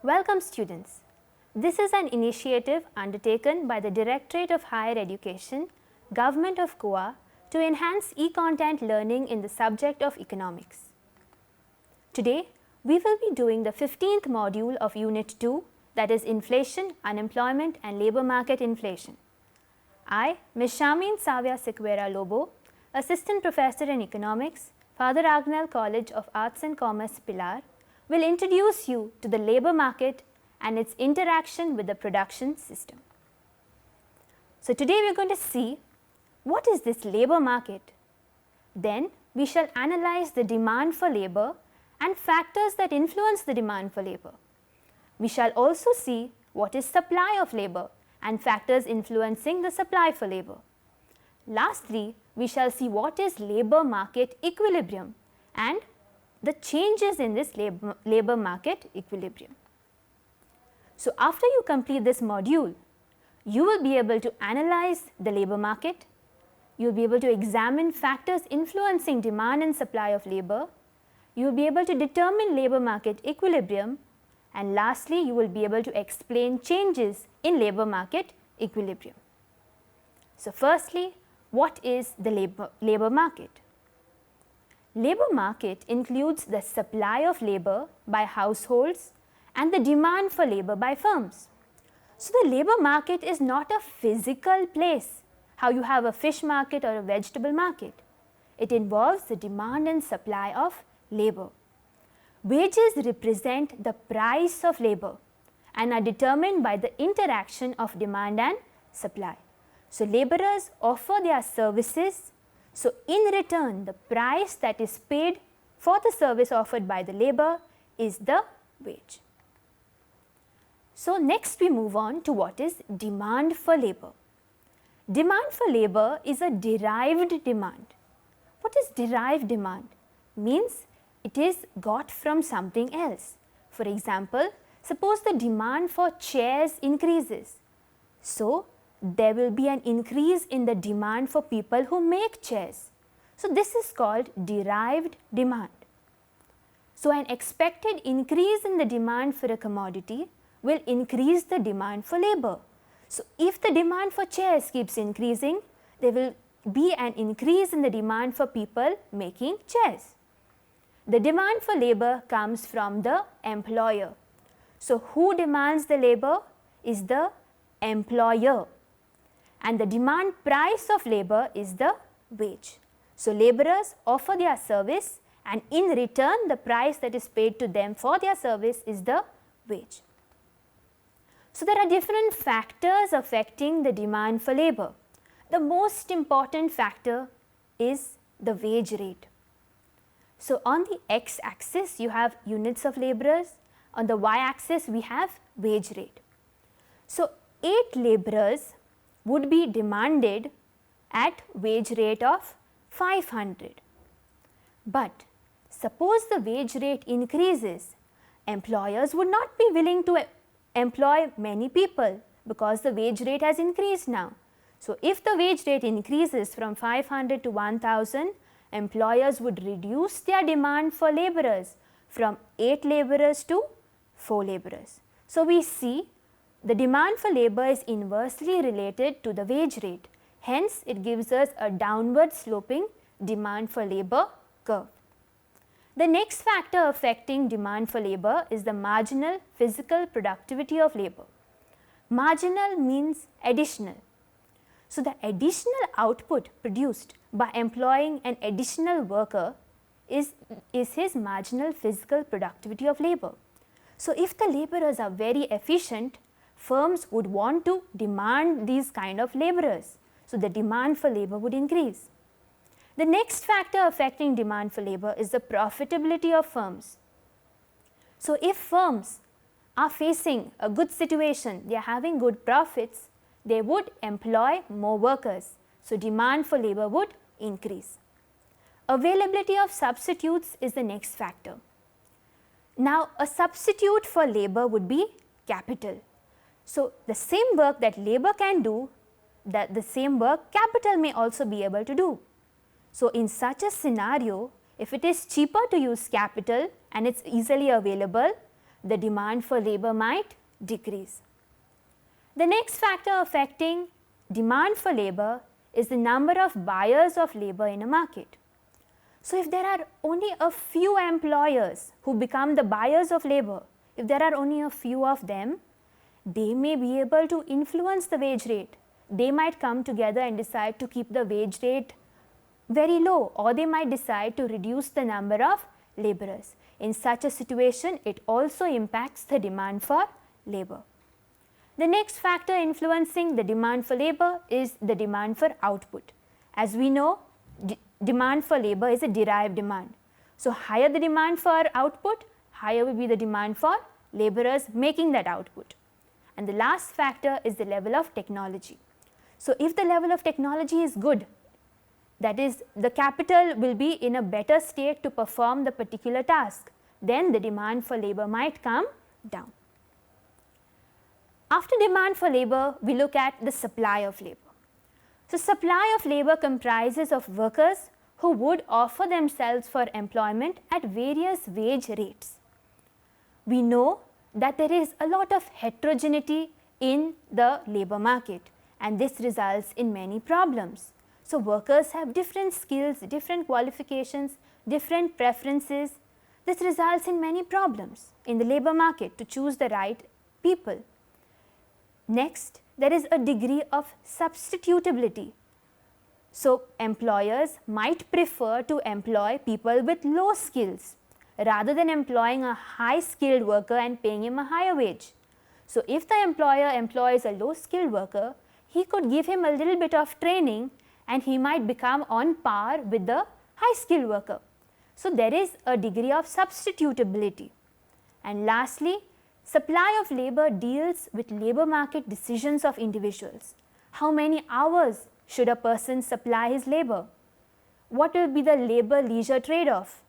Welcome students. This is an initiative undertaken by the Directorate of Higher Education, Government of Goa to enhance e-content learning in the subject of economics. Today, we will be doing the 15th module of Unit 2, that is Inflation, Unemployment and Labour Market Inflation. I, Ms. Shamin Savia Sequeira Lobo, Assistant Professor in Economics, Father Agnel College of Arts and Commerce, Pilar, will introduce you to the labour market and its interaction with the production system. So today we are going to see what is this labour market. Then we shall analyze the demand for labour and factors that influence the demand for labour. We shall also see what is supply of labour and factors influencing the supply for labour. Lastly, we shall see what is labour market equilibrium and the changes in this labour market equilibrium. So after you complete this module, you will be able to analyze the labour market, you will be able to examine factors influencing demand and supply of labour, you will be able to determine labour market equilibrium, and lastly you will be able to explain changes in labour market equilibrium. So firstly, what is the labour market? Labour market includes the supply of labour by households and the demand for labour by firms. So the labour market is not a physical place, how you have a fish market or a vegetable market. It involves the demand and supply of labour. Wages represent the price of labour and are determined by the interaction of demand and supply. So labourers offer their services. So in return, the price that is paid for the service offered by the labour is the wage. So next we move on to what is demand for labour. Demand for labour is a derived demand. What is derived demand? Means it is got from something else. For example, suppose the demand for chairs increases. So there will be an increase in the demand for people who make chairs. So this is called derived demand. So an expected increase in the demand for a commodity will increase the demand for labour. So if the demand for chairs keeps increasing, there will be an increase in the demand for people making chairs. The demand for labour comes from the employer. So who demands the labour is the employer. And the demand price of labour is the wage. So labourers offer their service and in return the price that is paid to them for their service is the wage. So there are different factors affecting the demand for labour. The most important factor is the wage rate. So on the x-axis you have units of labourers, on the y-axis we have wage rate. So 8 labourers would be demanded at wage rate of 500. But suppose the wage rate increases, employers would not be willing to employ many people because the wage rate has increased now. So if the wage rate increases from 500 to 1000, employers would reduce their demand for labourers from 8 labourers to 4 labourers. So we see the demand for labour is inversely related to the wage rate. Hence, it gives us a downward sloping demand for labour curve. The next factor affecting demand for labour is the marginal physical productivity of labour. Marginal means additional. So the additional output produced by employing an additional worker is his marginal physical productivity of labour. So if the labourers are very efficient, firms would want to demand these kind of labourers. So the demand for labour would increase. The next factor affecting demand for labour is the profitability of firms. So if firms are facing a good situation, they are having good profits, they would employ more workers. So demand for labour would increase. Availability of substitutes is the next factor. Now a substitute for labour would be capital. So the same work that labour can do, the same work capital may also be able to do. So in such a scenario, if it is cheaper to use capital and it's easily available, the demand for labor might decrease. The next factor affecting demand for labor is the number of buyers of labor in a market. So, if there are only a few employers who become the buyers of labor, if there are only a few of them, they may be able to influence the wage rate. They might come together and decide to keep the wage rate very low, or they might decide to reduce the number of laborers. In such a situation, it also impacts the demand for labor. The next factor influencing the demand for labor is the demand for output. As we know, demand for labor is a derived demand. So, higher the demand for output, higher will be the demand for laborers making that output. And the last factor is the level of technology. So, if the level of technology is good, that is, the capital will be in a better state to perform the particular task, then the demand for labor might come down. After demand for labor, we look at the supply of labor. So, supply of labor comprises of workers who would offer themselves for employment at various wage rates. We know that there is a lot of heterogeneity in the labor market, and this results in many problems. So, workers have different skills, different qualifications, different preferences. This results in many problems in the labor market to choose the right people. Next, there is a degree of substitutability. So, employers might prefer to employ people with low skills rather than employing a high skilled worker and paying him a higher wage. So, if the employer employs a low skilled worker, he could give him a little bit of training and he might become on par with the high skilled worker. So, there is a degree of substitutability. And lastly, supply of labor deals with labor market decisions of individuals. How many hours should a person supply his labor? What will be the labor leisure trade-off?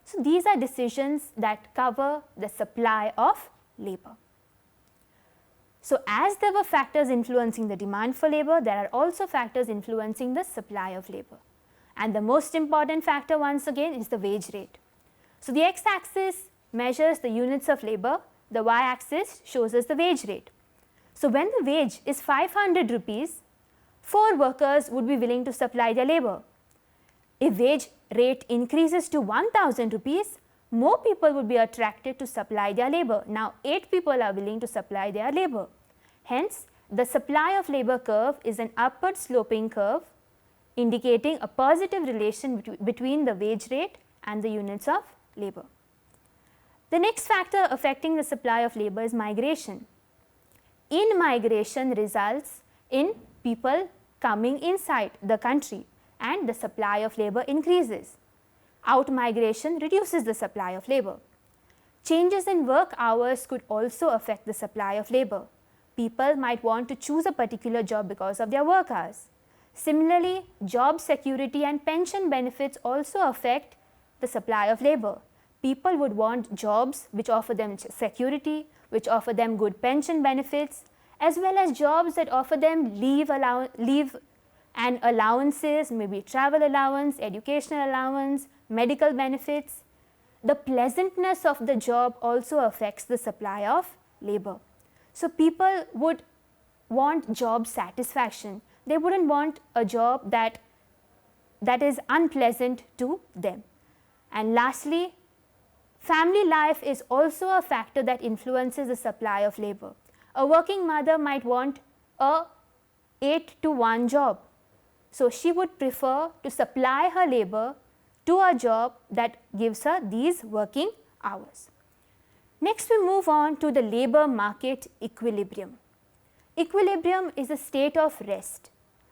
So, these are decisions that cover the supply of labor. So, as there were factors influencing the demand for labor, there are also factors influencing the supply of labor. And the most important factor once again is the wage rate. So, the x-axis measures the units of labor, the y-axis shows us the wage rate. So, when the wage is 500 rupees, 4 workers would be willing to supply their labor. If wage rate increases to 1000 rupees, more people would be attracted to supply their labor. Now, 8 people are willing to supply their labor. Hence, the supply of labor curve is an upward sloping curve indicating a positive relation between the wage rate and the units of labor. The next factor affecting the supply of labor is migration. In migration results in people coming inside the country and the supply of labor increases. Out migration reduces the supply of labor. Changes in work hours could also affect the supply of labor. People might want to choose a particular job because of their work hours. Similarly, job security and pension benefits also affect the supply of labor. People would want jobs which offer them security, which offer them good pension benefits, as well as jobs that offer them leave and allowances, maybe travel allowance, educational allowance, medical benefits. The pleasantness of the job also affects the supply of labor. So, people would want job satisfaction. They wouldn't want a job that is unpleasant to them. And lastly, family life is also a factor that influences the supply of labor. A working mother might want a 8-to-1 job. So, she would prefer to supply her labor to a job that gives her these working hours. Next, we move on to the labor market equilibrium. Equilibrium is a state of rest,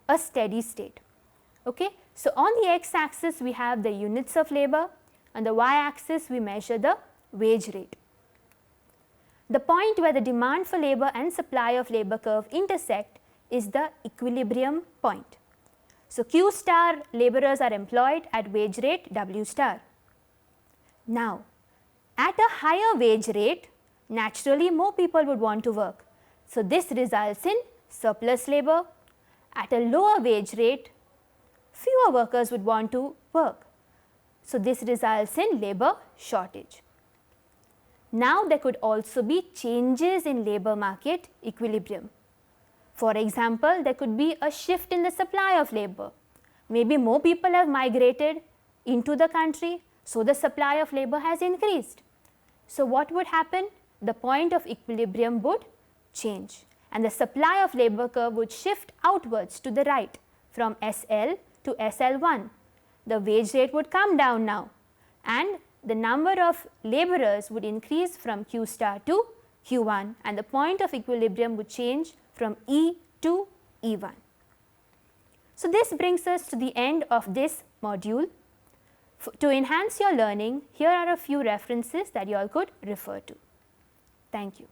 a steady state. Okay? So, on the x-axis we have the units of labor, on the y-axis we measure the wage rate. The point where the demand for labor and supply of labor curve intersect is the equilibrium point. So, Q star laborers are employed at wage rate W star. Now, at a higher wage rate, naturally more people would want to work. So, this results in surplus labor. At a lower wage rate, fewer workers would want to work. So, this results in labor shortage. Now there could also be changes in labor market equilibrium. For example, there could be a shift in the supply of labor. Maybe more people have migrated into the country, so the supply of labor has increased. So what would happen? The point of equilibrium would change and the supply of labor curve would shift outwards to the right from SL to SL1. The wage rate would come down now and the number of laborers would increase from Q star to Q1 and the point of equilibrium would change from E to E1. So this brings us to the end of this module. To enhance your learning, here are a few references that you all could refer to. Thank you.